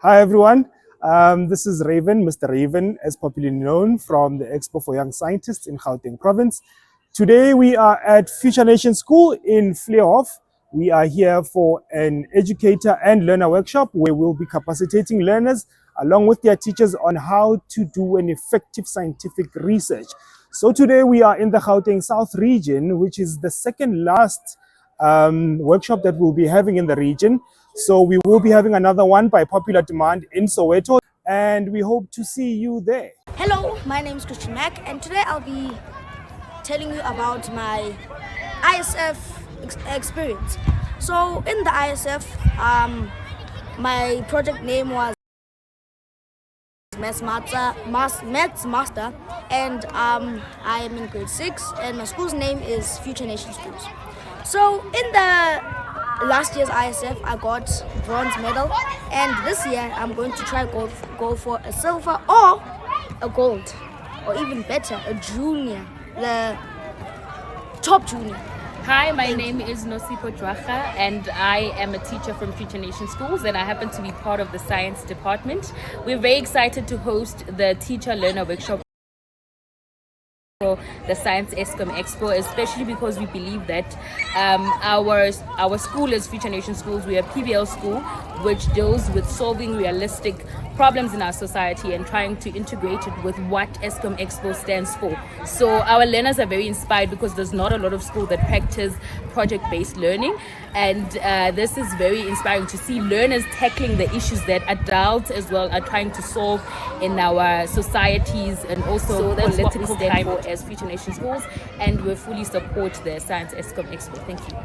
Hi everyone, this is Raven, Mr. Raven, as popularly known from the Expo for Young Scientists in Gauteng Province. Today we are at Future Nation School in Fleurhof. We are here for an educator and learner workshop where we'll be capacitating learners along with their teachers on how to do an effective scientific research. So today we are in the Gauteng South region, which is the second last workshop that we'll be having in the region. So we will be having another one by popular demand in Soweto, and we hope to see you there. Hello, my name is Christian Mack, and today I'll be telling you about my ISF experience. So in the ISF, my project name was Maths Master, and I am in grade 6, and my school's name is Future Nation Schools. So in the last year's ISF, I got bronze medal, and this year I'm going to try go for a silver or a gold, or even better, a junior, the top junior. Hi, my name is Nosipo Dwacha, and I am a teacher from Future Nation Schools, and I happen to be part of the science department. We're very excited to host the teacher learner workshop for the Science Eskom Expo, especially because we believe that our school is Future Nation Schools. We are a PBL school which deals with solving realistic problems in our society and trying to integrate it with what Eskom Expo stands for. So our learners are very inspired because there's not a lot of schools that practice project-based learning, and this is very inspiring to see learners tackling the issues that adults as well are trying to solve in our societies, and also political climate as Future Nation Schools, and we fully support the Science Eskom Expo. Thank you.